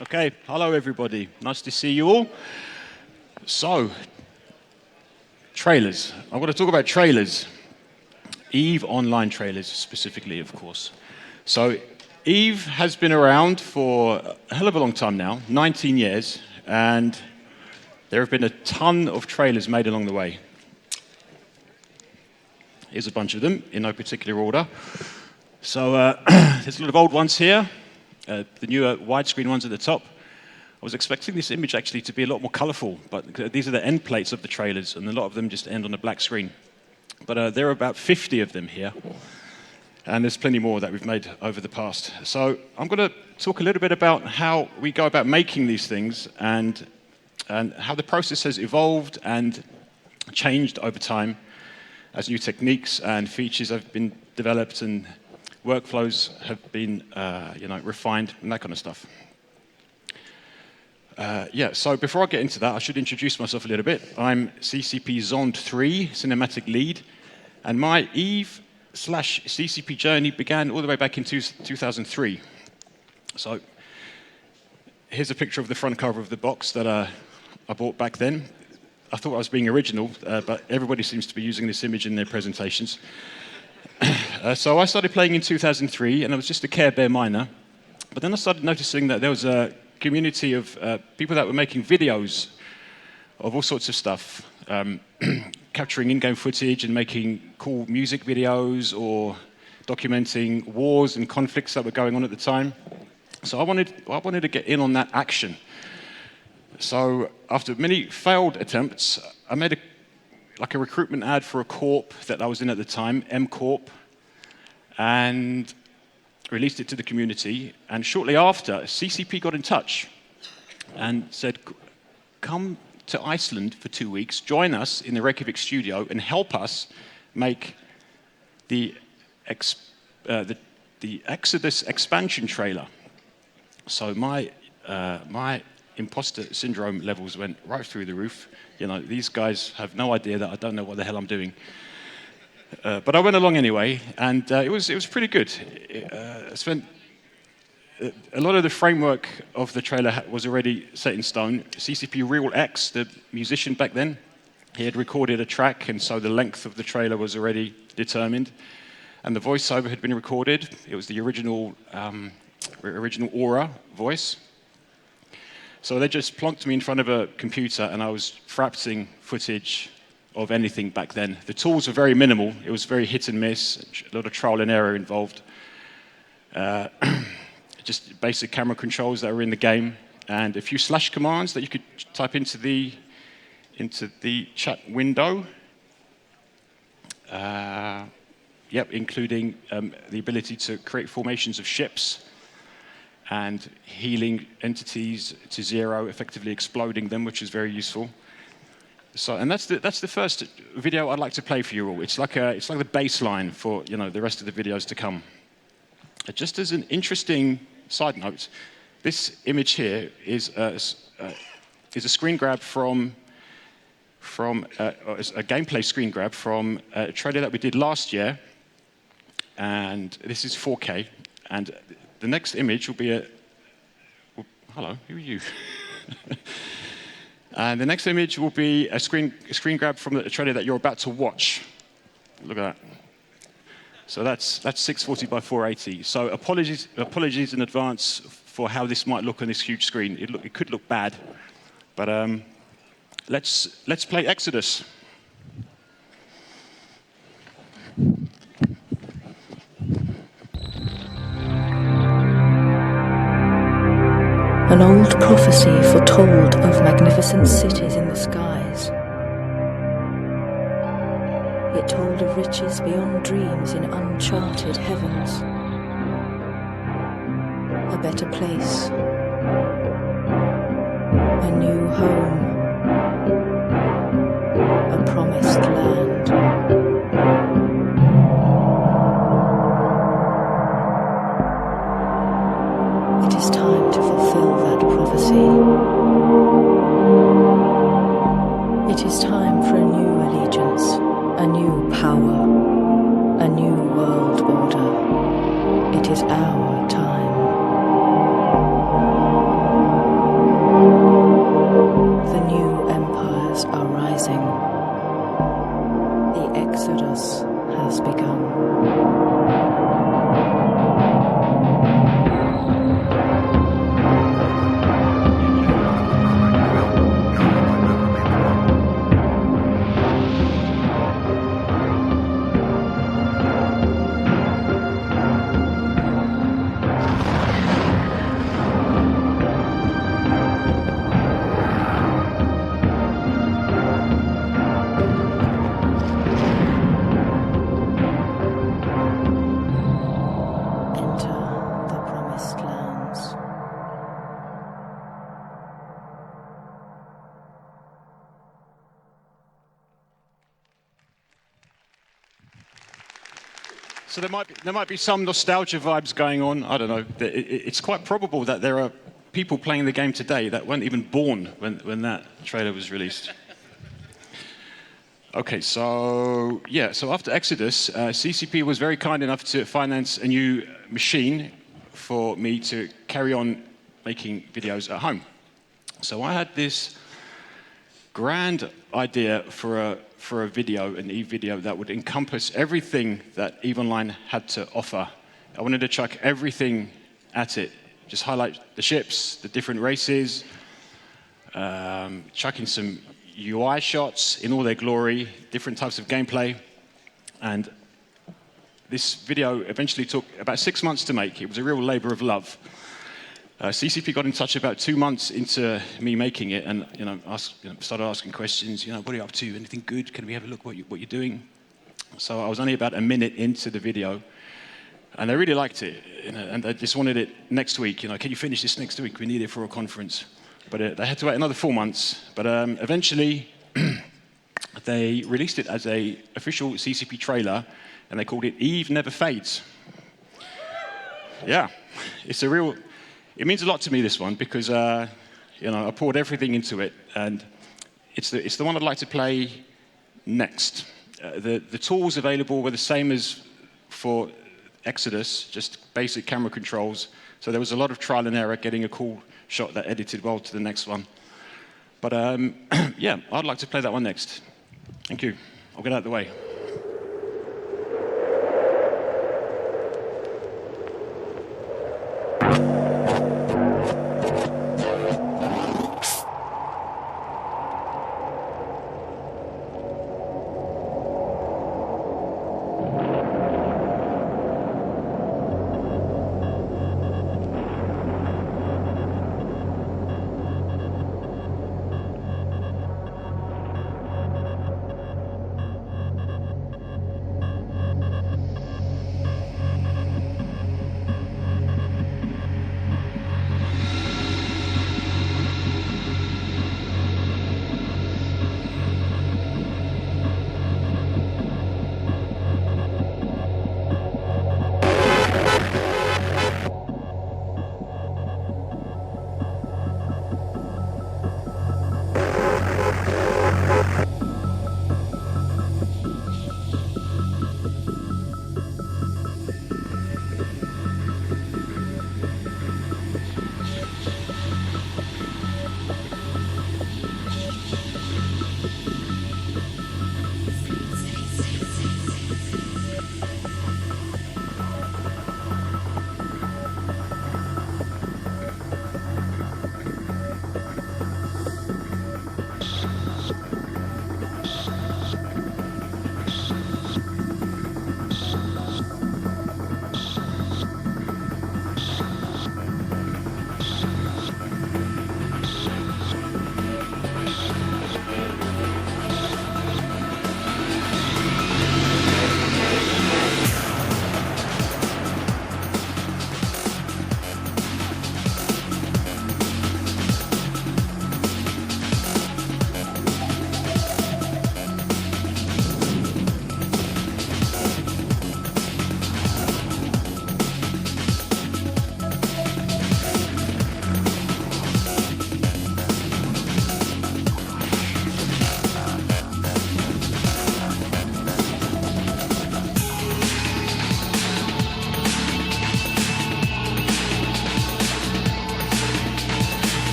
Okay, hello everybody. Nice to see you all. So, trailers. I want to talk about trailers. EVE Online trailers specifically, of course. So, EVE has been around for a hell of a long time now, 19 years, and there have been a ton of trailers made along the way. Here's a bunch of them, in no particular order. So, there's a lot of old ones here. The newer widescreen ones at the top. I was expecting this image actually to be a lot more colorful, but these are the end plates of the trailers, and a lot of them just end on a black screen. But there are about 50 of them here, and there's plenty more that we've made over the past. So I'm going to talk a little bit about how we go about making these things and how the process has evolved and changed over time as new techniques and features have been developed and workflows have been refined and that kind of stuff. So before I get into that, I should introduce myself a little bit. I'm CCP Zond 3 Cinematic Lead, and my EVE/CCP journey began all the way back in 2003. So here's a picture of the front cover of the box that I bought back then. I thought I was being original, but everybody seems to be using this image in their presentations. So I started playing in 2003, and I was just a Care Bear miner. But then I started noticing that there was a community of people that were making videos of all sorts of stuff, capturing in-game footage and making cool music videos or documenting wars and conflicts that were going on at the time. So I wanted to get in on that action. So after many failed attempts, I made a recruitment ad for a corp that I was in at the time, M Corp, and released it to the community. And shortly after, CCP got in touch and said, come to Iceland for 2 weeks, join us in the Reykjavik studio and help us make the Exodus expansion trailer. So my imposter syndrome levels went right through the roof. You know, these guys have no idea that I don't know what the hell I'm doing. But I went along anyway, and it was pretty good. I spent a lot of the framework of the trailer was already set in stone. CCP Real X, the musician back then, he had recorded a track, and so the length of the trailer was already determined. And the voiceover had been recorded. It was the original Aura voice. So they just plonked me in front of a computer, and I was frapsing footage of anything back then. The tools were very minimal. It was very hit and miss, a lot of trial and error involved. Just basic camera controls that were in the game, and a few slash commands that you could type into the chat window. Including the ability to create formations of ships and healing entities to zero, effectively exploding them, which is very useful. So, and that's the first video I'd like to play for you all. It's like the baseline for the rest of the videos to come. Just as an interesting side note, this image here is a screen grab from a gameplay screen grab from a trailer that we did last year, and this is 4K. And the next image will be hello, who are you? And the next image will be a screen grab from the trailer that you're about to watch. Look at that. So that's 640 by 480. So apologies in advance for how this might look on this huge screen. It could look bad, but let's play Exodus. An old prophecy foretold of magnificent cities in the skies. It told of riches beyond dreams in uncharted heavens. A better place. A new home. A promised land. It is time to fulfill that prophecy. It is time for a new allegiance, a new power, a new world order. It is our time. So there might be some nostalgia vibes going on. I don't know. It's quite probable that there are people playing the game today that weren't even born when that trailer was released. Okay, so yeah, so after Exodus, CCP was very kind enough to finance a new machine for me to carry on making videos at home. So I had this grand idea for a video, an EVE video that would encompass everything that EVE Online had to offer. I wanted to chuck everything at it, just highlight the ships, the different races, chuck in some UI shots in all their glory, different types of gameplay. And this video eventually took about 6 months to make. It was a real labor of love. CCP got in touch about 2 months into me making it, and started asking questions. What are you up to? Anything good? Can we have a look what you're doing? So I was only about a minute into the video, and they really liked it, and they just wanted it next week. Can you finish this next week? We need it for a conference. But they had to wait another 4 months. But eventually, they released it as an official CCP trailer, and they called it "EVE Never Fades." Yeah, it means a lot to me, this one, because I poured everything into it, and it's the one I'd like to play next. The tools available were the same as for Exodus, just basic camera controls. So there was a lot of trial and error getting a cool shot that edited well to the next one. But yeah, I'd like to play that one next. Thank you. I'll get out of the way.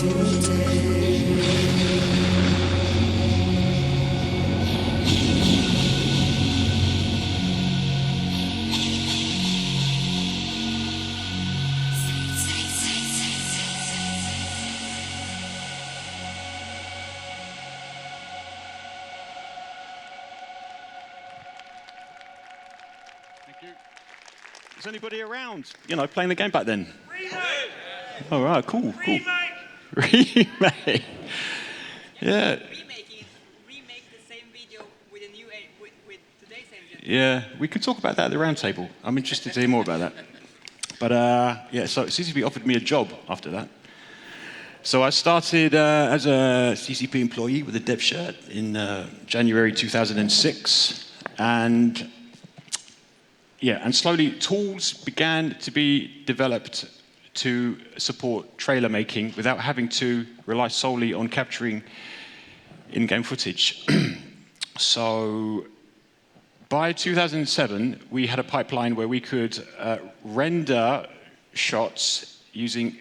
children today. Is anybody around, playing the game back then? All right, cool. Remake. Yeah. Remake the same video with a new with today's engine. Yeah, we could talk about that at the round table. I'm interested to hear more about that. But so CCP offered me a job after that. So I started as a CCP employee with a dev shirt in January 2006, and slowly tools began to be developed to support trailer making without having to rely solely on capturing in-game footage. So by 2007, we had a pipeline where we could render shots using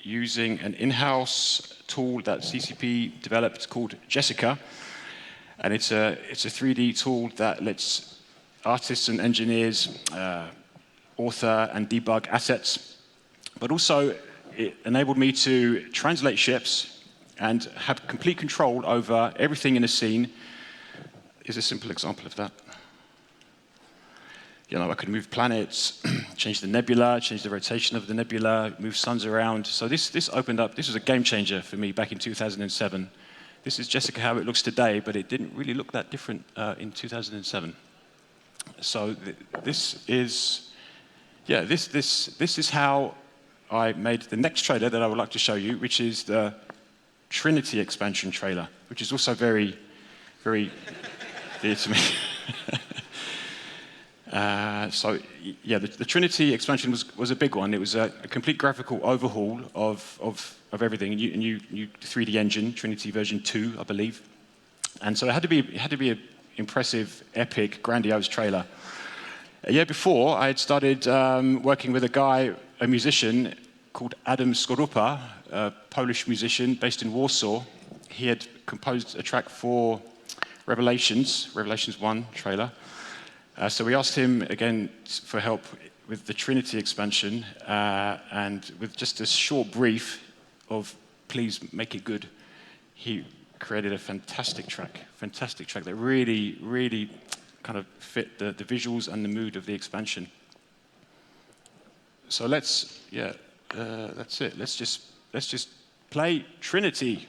an in-house tool that CCP developed called Jessica, and it's a 3D tool that lets artists and engineers author and debug assets, but also it enabled me to translate ships and have complete control over everything in a scene. Is a simple example of that. I could move planets, change the nebula, change the rotation of the nebula, move suns around. So this opened up, this was a game changer for me back in 2007. This is Jessica how it looks today, but it didn't really look that different in 2007. So this is how I made the next trailer that I would like to show you, which is the Trinity expansion trailer, which is also very, very dear to me. The Trinity expansion was a big one. It was a complete graphical overhaul of everything. A new 3D engine, Trinity version 2, I believe. And so it had to be an impressive, epic, grandiose trailer. A year before, I had started working with a musician called Adam Skorupa, a Polish musician based in Warsaw. He had composed a track for Revelations 1 trailer. So we asked him again for help with the Trinity expansion, and with just a short brief of please make it good, he created a fantastic track that really, really kind of fit the visuals and the mood of the expansion. So that's it. Let's just play Trinity.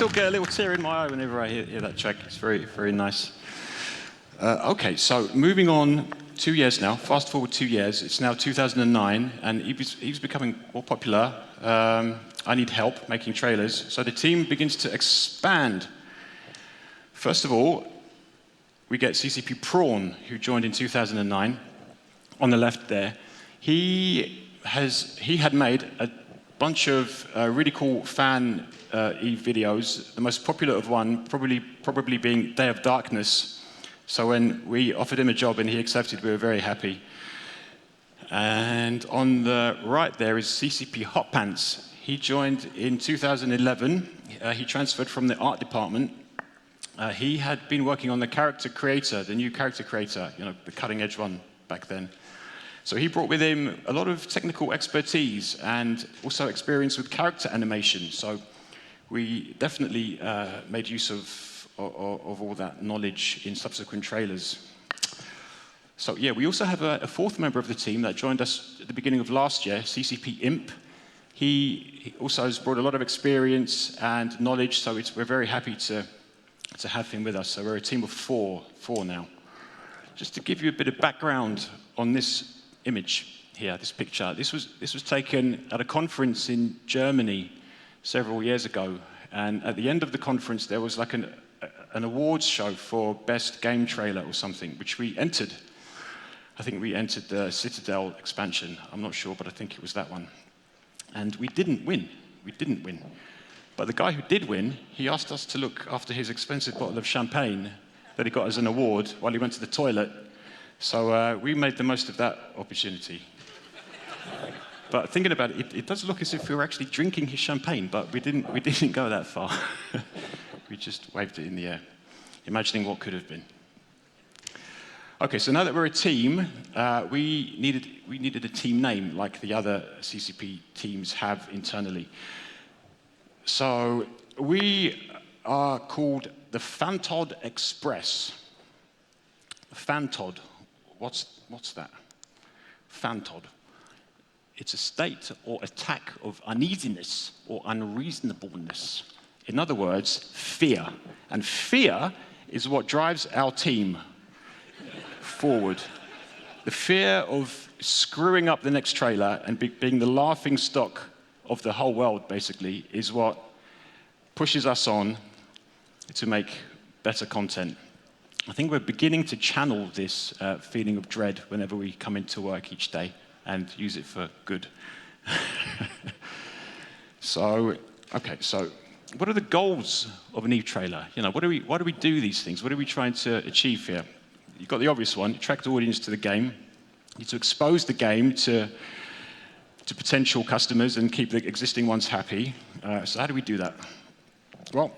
still get a little tear in my eye whenever I hear that track. It's very, very nice. Okay, so moving on 2 years now, fast forward 2 years, it's now 2009, and he's becoming more popular. I need help making trailers, so the team begins to expand. First of all, we get CCP Prawn, who joined in 2009, on the left there. He had made a bunch of really cool fan videos, the most popular of one probably being Day of Darkness. So when we offered him a job and he accepted, we were very happy. And on the right there is CCP Hot Pants. He joined in 2011. He transferred from the art department. He had been working on the character creator, the new character creator, the cutting edge one back then. So he brought with him a lot of technical expertise and also experience with character animation. So we definitely made use of all that knowledge in subsequent trailers. So yeah, we also have a fourth member of the team that joined us at the beginning of last year, CCP Imp. He also has brought a lot of experience and knowledge, so we're very happy to have him with us. So we're a team of four now. Just to give you a bit of background on this image here, this picture. This was taken at a conference in Germany several years ago, and at the end of the conference there was like an awards show for best game trailer or something, which we entered. I think we entered the Citadel expansion. I'm not sure, but I think it was that one. And we didn't win. But the guy who did win, he asked us to look after his expensive bottle of champagne that he got as an award while he went to the toilet. So we made the most of that opportunity. But thinking about it, it does look as if we were actually drinking his champagne, but we didn't go that far. We just waved it in the air, imagining what could have been. Okay, so now that we're a team, we needed a team name like the other CCP teams have internally. So we are called the Fantod Express. Fantod, what's that? Fantod. It's a state or attack of uneasiness or unreasonableness. In other words, fear. And fear is what drives our team forward. The fear of screwing up the next trailer and being the laughing stock of the whole world, basically, is what pushes us on to make better content. I think we're beginning to channel this feeling of dread whenever we come into work each day and use it for good. So what are the goals of an EVE trailer? Why do we do these things? What are we trying to achieve here? You've got the obvious one, attract the audience to the game. You need to expose the game to potential customers and keep the existing ones happy. So how do we do that? Well,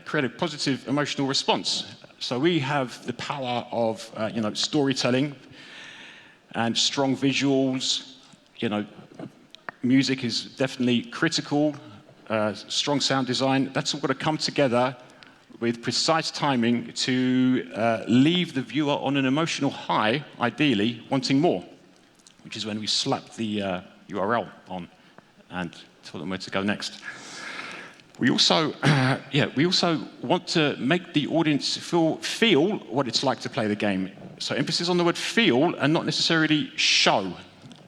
create a positive emotional response. So we have the power of storytelling and strong visuals. Music is definitely critical. Strong sound design. That's all got to come together with precise timing to leave the viewer on an emotional high, ideally wanting more, which is when we slap the URL on and tell them where to go next. We also want to make the audience feel what it's like to play the game. So emphasis on the word feel and not necessarily show,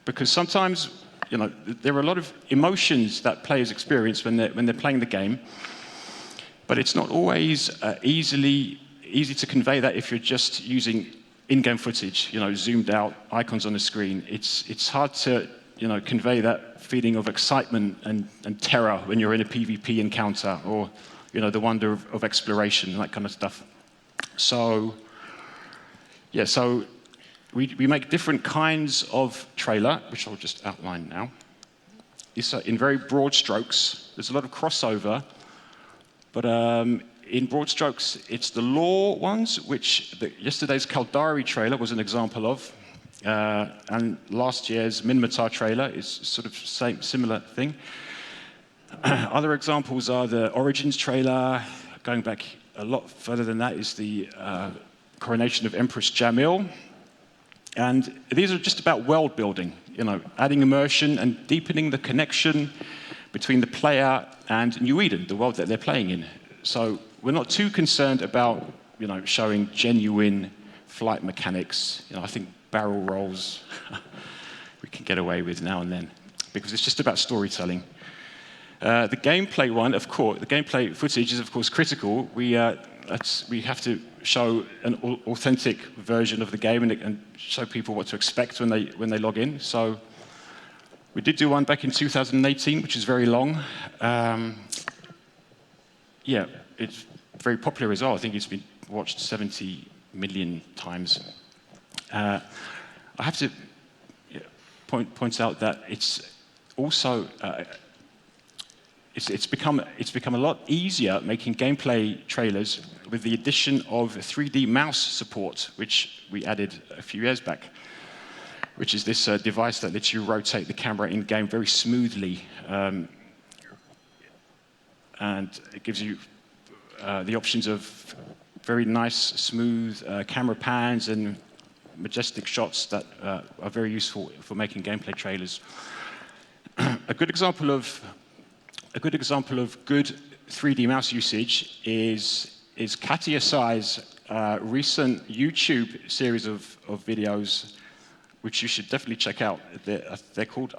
because sometimes there are a lot of emotions that players experience when they're playing the game, but it's not always easy to convey that if you're just using in-game footage, zoomed out icons on the screen. It's hard to convey that feeling of excitement and terror when you're in a PvP encounter, or the wonder of exploration and that kind of stuff. So we make different kinds of trailer, which I'll just outline now. It's in very broad strokes. There's a lot of crossover, but in broad strokes, it's the lore ones, which yesterday's Caldari trailer was an example of. And last year's Minmatar trailer is sort of similar thing. Other examples are the Origins trailer. Going back a lot further than that is the Coronation of Empress Jamil. And these are just about world building, adding immersion and deepening the connection between the player and New Eden, the world that they're playing in. So we're not too concerned about, showing genuine flight mechanics. I think barrel rolls we can get away with now and then, because it's just about storytelling. The gameplay one, of course, the gameplay footage is of course critical. We have to show an authentic version of the game and show people what to expect when they log in. So we did do one back in 2018, which is very long. Yeah, it's very popular as well. I think it's been watched 70 million times. I have to point out that it's also it's become a lot easier making gameplay trailers with the addition of 3D mouse support, which we added a few years back, which is this device that lets you rotate the camera in-game very smoothly. And it gives you the options of very nice, smooth camera pans and majestic shots that are very useful for making gameplay trailers. A good example of good 3D mouse usage is Katia Sai's recent YouTube series of videos, which you should definitely check out. They're called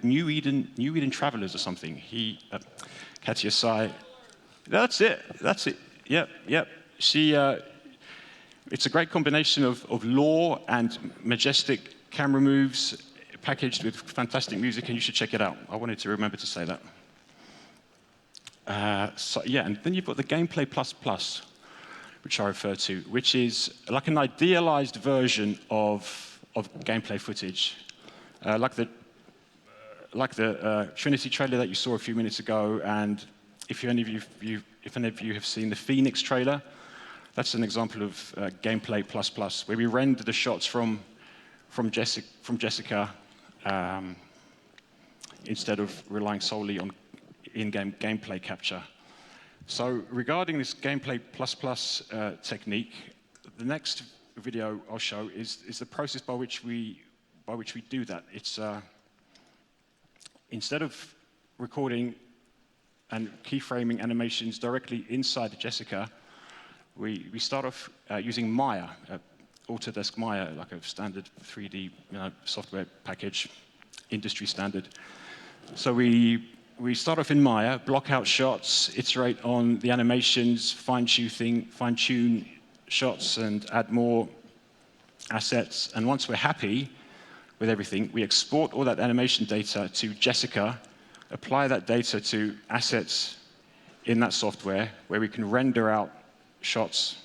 New Eden Travelers or something. Katia Sai. That's it. Yep. It's a great combination of lore and majestic camera moves packaged with fantastic music, and you should check it out. I wanted to remember to say that. And then you've got the Gameplay Plus, which I refer to, which is like an idealized version of gameplay footage, like the Trinity trailer that you saw a few minutes ago, and if any of you have seen the Phoenix trailer, that's an example of Gameplay Plus, where we render the shots from Jessica instead of relying solely on in-game gameplay capture. So regarding this Gameplay Plus technique, the next video I'll show is the process by which we do that. It's instead of recording and keyframing animations directly inside Jessica, we start off using Maya, Autodesk Maya, like a standard 3D software package, industry standard. So we start off in Maya, block out shots, iterate on the animations, fine-tune shots, and add more assets. And once we're happy with everything, we export all that animation data to Jessica, apply that data to assets in that software, where we can render out shots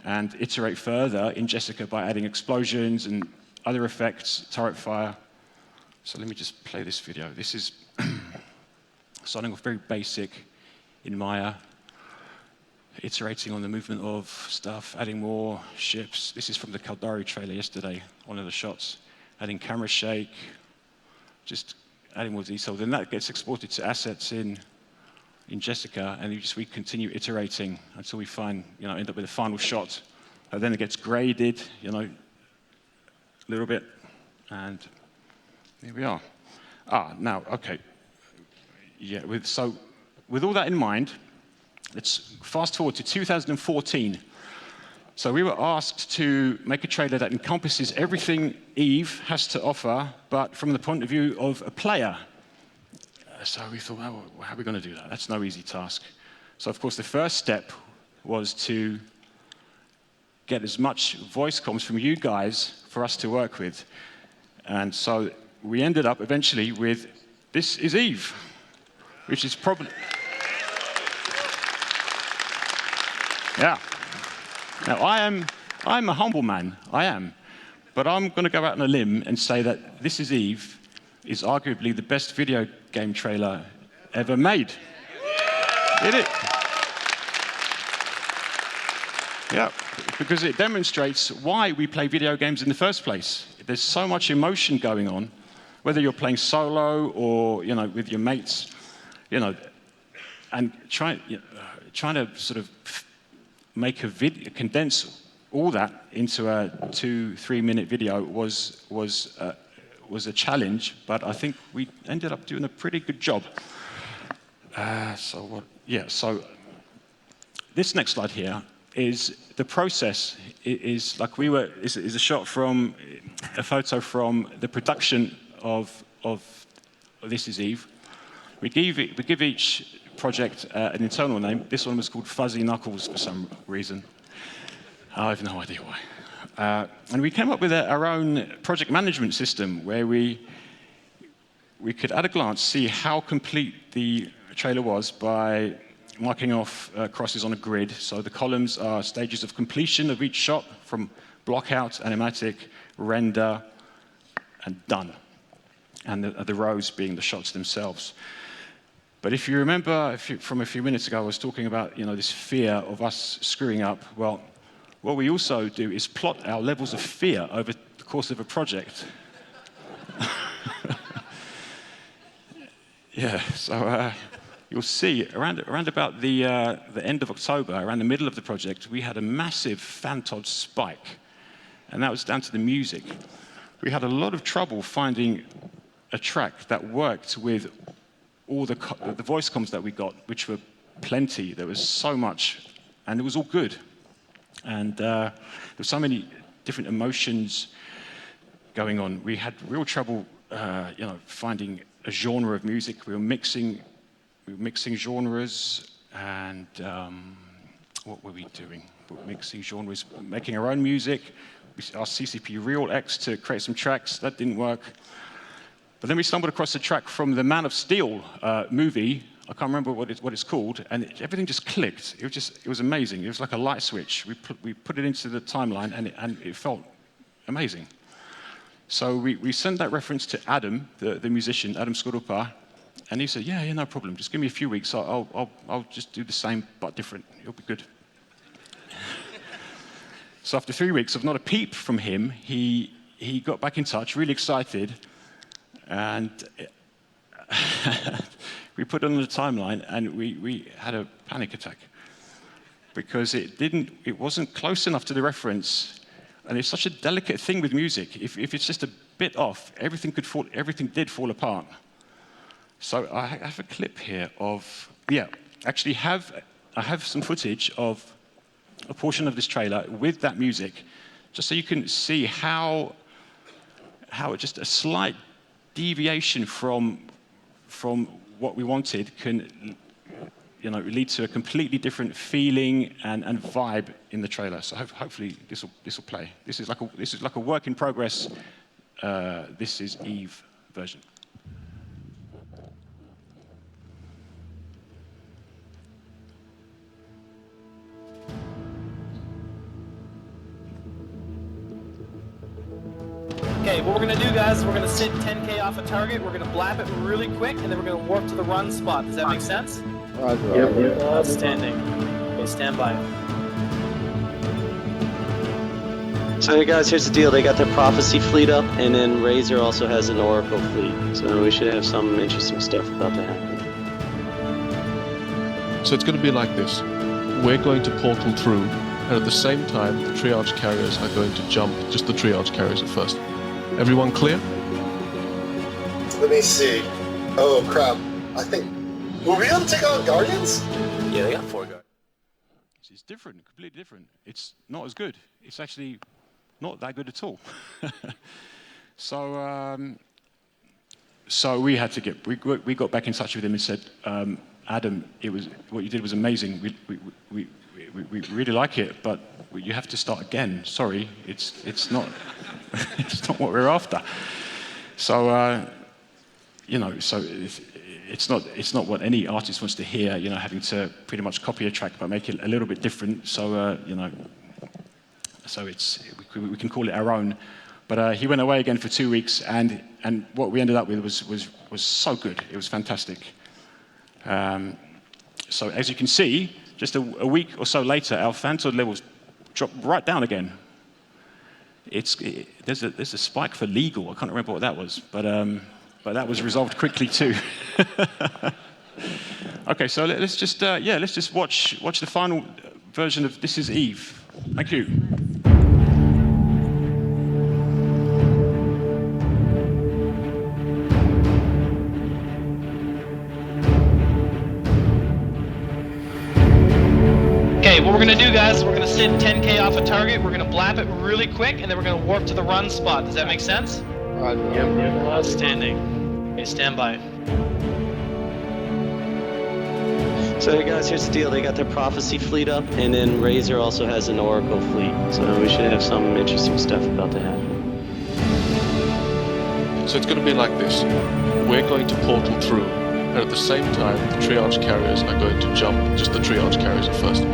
and iterate further in Jessica by adding explosions and other effects, turret fire. So let me just play this video. This is starting off very basic in Maya, iterating on the movement of stuff, adding more ships. This is from the Caldari trailer yesterday, one of the shots. Adding camera shake, just adding more detail. Then that gets exported to assets in Jessica, and we continue iterating until we end up with a final shot. And then it gets graded, a little bit, and here we are. Now, okay. Yeah, with all that in mind, let's fast forward to 2014. So we were asked to make a trailer that encompasses everything Eve has to offer, but from the point of view of a player. So we thought, well, how are we going to do that? That's no easy task. So of course, the first step was to get as much voice comms from you guys for us to work with. And so we ended up eventually with This Is Eve, which is probably... Yeah. Now, I'm a humble man, I am. But I'm going to go out on a limb and say that This Is Eve is arguably the best video game trailer ever made. It is. Yeah, because it demonstrates why we play video games in the first place. There's so much emotion going on, whether you're playing solo or with your mates, and trying to sort of make a video, condense all that into a 2-3 minute video was was a challenge, but I think we ended up doing a pretty good job. So this next slide here is the process. Is a shot from a photo from the production of This Is Eve. We give each project an internal name. This one was called Fuzzy Knuckles for some reason. I have no idea why. And we came up with our own project management system where we could at a glance see how complete the trailer was by marking off crosses on a grid. So the columns are stages of completion of each shot, from block out, animatic, render, and done. And the rows being the shots themselves. But if you remember from a few minutes ago, I was talking about this fear of us screwing up. Well, what we also do is plot our levels of fear over the course of a project. Yeah, so you'll see around about the end of October, around the middle of the project, we had a massive Fantod spike, and that was down to the music. We had a lot of trouble finding a track that worked with all the voice comms that we got, which were plenty. There was so much, and it was all good. And there were so many different emotions going on. We had real trouble, finding a genre of music. We were mixing genres, and what were we doing? We were mixing genres, making our own music. We asked CCP Real X to create some tracks. That didn't work. But then we stumbled across a track from the Man of Steel movie. I can't remember what it's called, and everything just clicked. It was amazing. It was like a light switch. We put it into the timeline, and it felt amazing. So we sent that reference to Adam, the musician, Adam Skorupa, and he said, yeah, no problem. Just give me a few weeks. I'll just do the same but different. It'll be good. So after 3 weeks of not a peep from him, he got back in touch, really excited, and we put it on the timeline, and we had a panic attack because it wasn't close enough to the reference. And it's such a delicate thing with music. If it's just a bit off, everything did fall apart. So I have a clip here of, actually I have some footage of a portion of this trailer with that music, just so you can see how just a slight deviation from what we wanted can lead to a completely different feeling and vibe in the trailer. So hopefully this will play. This is like a work in progress. This is Eve version. Okay, what we're going to do, guys, is we're going to sit 10K off a target, we're going to blap it really quick, and then we're going to warp to the run spot. Does that make sense? Roger. Yep. Outstanding. Okay, stand by. So hey guys, here's the deal. They got their Prophecy fleet up, and then Razor also has an Oracle fleet. So we should have some interesting stuff about to happen. So it's going to be like this. We're going to portal through, and at the same time, the triage carriers are going to jump, just the triage carriers at first. Everyone clear? Let me see. Oh, crap. I think... Will we be able to take on Guardians? Yeah, they got 4 guards. It's different, completely different. It's not as good. It's actually not that good at all. So we had to we got back in touch with him and said, Adam, what you did was amazing. We really like it, but you have to start again. Sorry, it's not it's not what we're after. So it's not what any artist wants to hear. Having to pretty much copy a track but make it a little bit different. So so we can call it our own. But he went away again for 2 weeks, and what we ended up with was so good. It was fantastic. So as you can see, just a week or so later, our Fantod levels dropped right down again. There's a spike for legal. I can't remember what that was, but that was resolved quickly too. Okay, so let's just watch the final version of This Is Eve. Thank you. 「Okay, what we're gonna do, guys, we're gonna sit 10K off a target, we're gonna blap it really quick, and then we're gonna warp to the run spot. Does that make sense? Outstanding. Okay, stand by. So hey guys, here's the deal. They got their prophecy fleet up, and then Razor also has an oracle fleet. So we should have some interesting stuff about to happen. So it's going to be like this. We're going to portal through, and at the same time, the triage carriers are going to jump, just the triage carriers at first.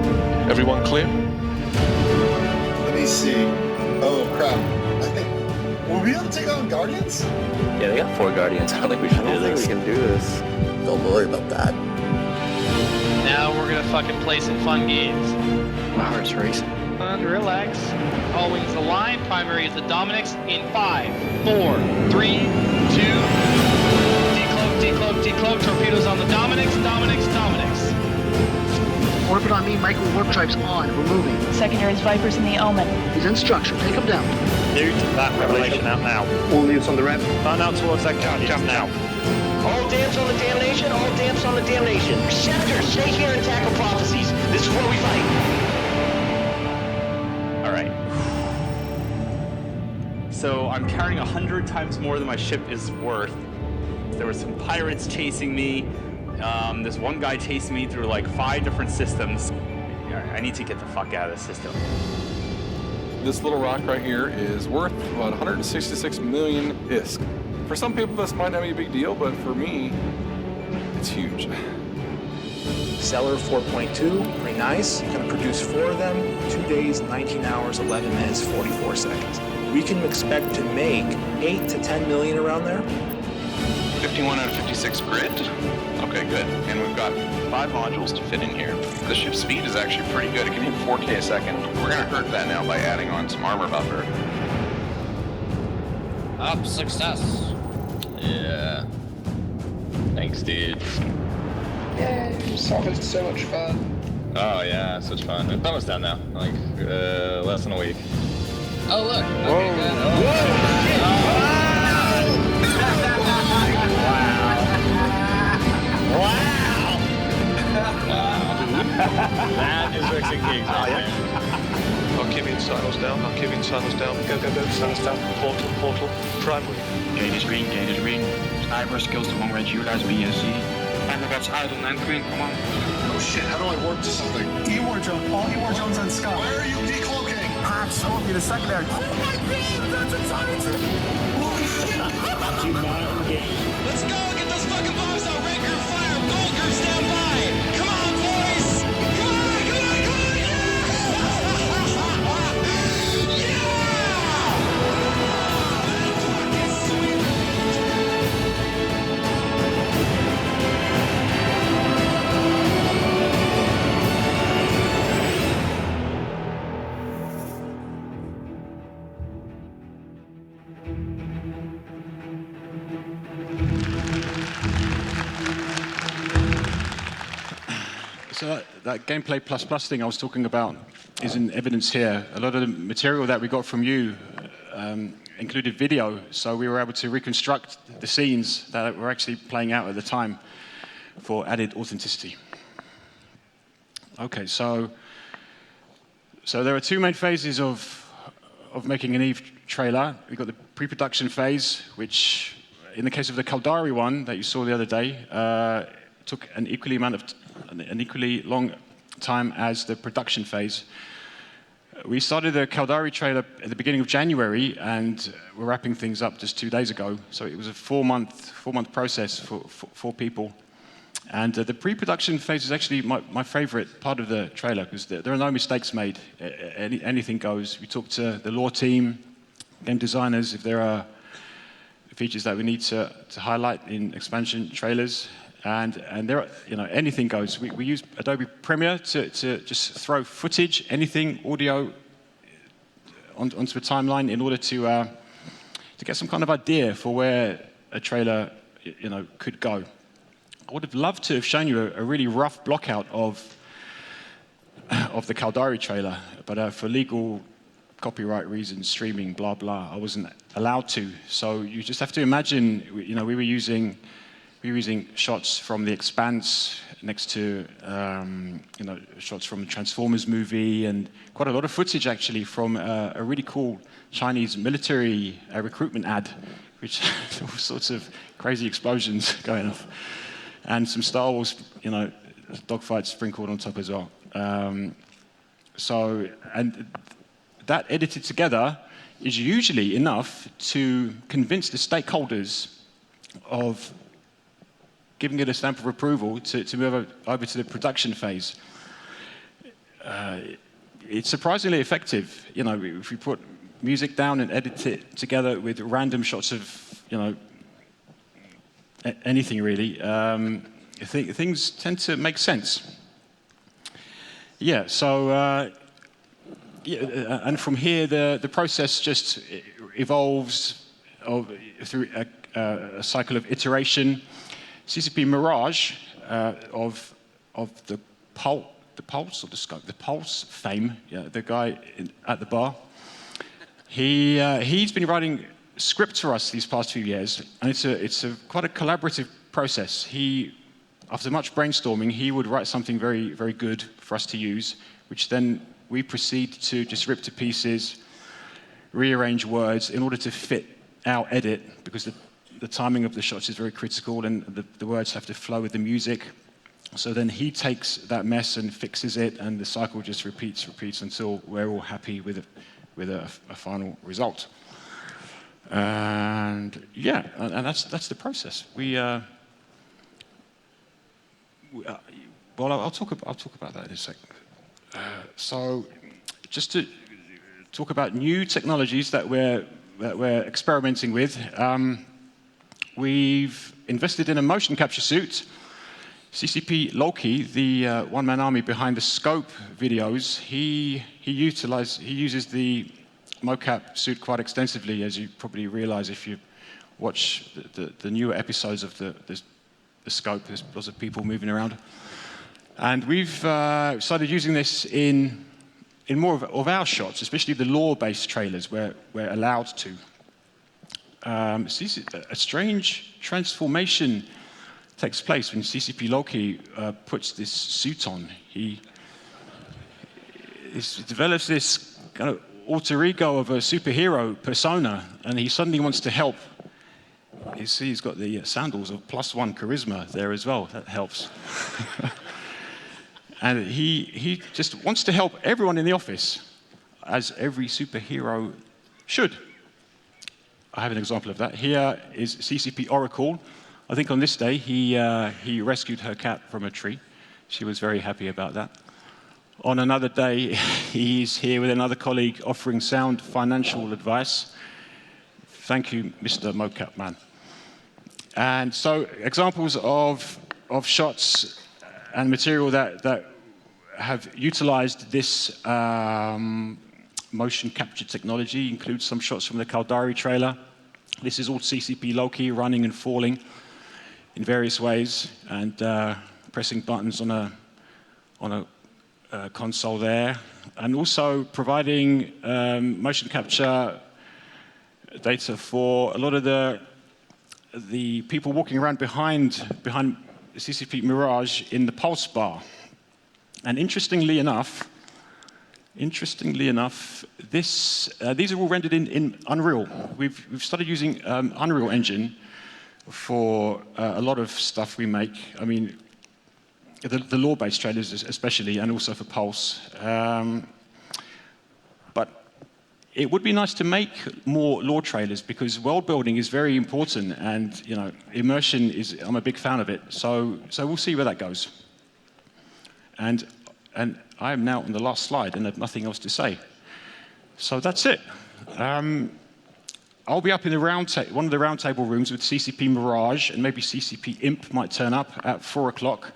Everyone clear? Let me see. Oh crap. I think. Will we be able to take on Guardians? Yeah, they got 4 Guardians. I don't think we should do this. we can do this. Don't worry about that. Now we're gonna fucking play some fun games. My heart's racing. Relax. All wings align. Primary is the Dominics in 5, 4, 3, 2. Decloak, decloak, decloak. Torpedoes on the Dominics. Dominics, Dominics. Orbit on me, micro warp drives on. We're moving. Secondaries, Vipers in the Omen. He's in structure. Take him down. Newt, that revelation out now. All newts on the ramp. Run out towards that Guardian. Jump now. All damps on the damnation, all damps on the damnation. Scepter, stay here and tackle prophecies. This is where we fight. Alright. So I'm carrying 100 times more than my ship is worth. There were some pirates chasing me. There's one guy chasing me through like 5 different systems. I need to get the fuck out of this system. This little rock right here is worth about 166 million ISK. For some people, this might not be a big deal, but for me, it's huge. Seller 4.2, pretty nice. Gonna produce 4 of them, 2 days, 19 hours, 11 minutes, 44 seconds. We can expect to make 8 to 10 million around there. 51 out of 56 grid. Okay, good. And we've got 5 modules to fit in here. The ship speed is actually pretty good. It can hit 4K a second. We're gonna hurt that now by adding on some armor buffer. Up, success. Yeah. Thanks, dude. Yay, this is so much fun. Oh yeah, such fun. We're almost done now. Like, less than a week. Oh look! Okay, good. Oh, That is Rexing Kings right there. Archivian silos down, Archivian silos down. Go, go, go, silos down. Portal, portal, primary. Gate is green, gate is green. Sniper skills to long range ULAS, BSC. Sniper bats out on land green, come on. Oh shit, how do I warp to something? E-war drone. All e-war drones on scout. Where are you decloaking? Perhaps so will be the secondary. Oh my god, that's a tiny thing. Let's go, get those fucking bombs out. Red group fire, gold group stand by. Come on, boys. Come on, come on, come on. So that gameplay plus thing I was talking about is in evidence here. A lot of the material that we got from you included video, so we were able to reconstruct the scenes that were actually playing out at the time for added authenticity. Okay, so there are 2 main phases of making an EVE trailer. We've got the pre-production phase, which in the case of the Caldari one that you saw the other day, took an equally long time as the production phase. We started the Caldari trailer at the beginning of January, and we're wrapping things up just 2 days ago. So it was a 4-month process for 4 people. And the pre-production phase is actually my favorite part of the trailer, because there are no mistakes made. Anything goes. We talk to the lore team, game designers, if there are features that we need to highlight in expansion trailers. And there are, anything goes. We use Adobe Premiere to just throw footage, anything, audio, onto a timeline in order to get some kind of idea for where a trailer, could go. I would have loved to have shown you a really rough block out of the Caldari trailer, but for legal copyright reasons, streaming, blah blah, I wasn't allowed to. So you just have to imagine, we were using we were using shots from The Expanse next to shots from the Transformers movie, and quite a lot of footage actually from a really cool Chinese military recruitment ad, which had all sorts of crazy explosions going off, and some Star Wars, dogfights sprinkled on top as well. And that edited together is usually enough to convince the stakeholders of giving it a stamp of approval to move over to the production phase. It's surprisingly effective. If we put music down and edit it together with random shots of, anything really, things tend to make sense. Yeah, so, and from here, the process just evolves through a cycle of iteration. CCP Mirage of the Pulse or the Scope, the Pulse fame, the guy at the bar. He's been writing script for us these past few years, and it's quite a collaborative process. After much brainstorming, he would write something very, very good for us to use, which then we proceed to just rip to pieces, rearrange words in order to fit our edit, because the timing of the shots is very critical, and the words have to flow with the music. So then he takes that mess and fixes it, and the cycle just repeats until we're all happy with a final result. And yeah, and that's the process. Well, I'll talk about that in a second. So, just to talk about new technologies that we're experimenting with. We've invested in a motion capture suit. CCP Loki, the one-man army behind the Scope videos, he uses the mocap suit quite extensively, as you probably realize if you watch the newer episodes of the Scope. There's lots of people moving around. And we've started using this in more of our shots, especially the lore-based trailers where we're allowed to. A strange transformation takes place when CCP Loki puts this suit on. He develops this kind of alter ego of a superhero persona, and he suddenly wants to help. You see, he's got the sandals of +1 charisma there as well. That helps. And he just wants to help everyone in the office, as every superhero should. I have an example of that. Here is CCP Oracle. I think on this day, he rescued her cat from a tree. She was very happy about that. On another day, he's here with another colleague offering sound financial advice. Thank you, Mr. Mocap Man. And so examples of shots and material that have utilized this motion capture technology include some shots from the Caldari trailer. This is all CCP Loki running and falling in various ways, and pressing buttons on a console there, and also providing motion capture data for a lot of the people walking around behind CCP Mirage in the Pulse bar. And interestingly enough, these are all rendered in Unreal. We've started using Unreal Engine for a lot of stuff we make. I mean, the lore-based trailers especially, and also for Pulse. But it would be nice to make more lore trailers, because world building is very important, and immersion is. I'm a big fan of it. So we'll see where that goes. And I am now on the last slide and have nothing else to say. So that's it. I'll be up in one of the roundtable rooms with CCP Mirage, and maybe CCP Imp might turn up at 4 o'clock.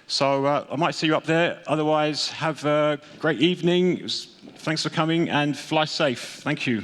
So I might see you up there. Otherwise, have a great evening. Thanks for coming, and fly safe. Thank you.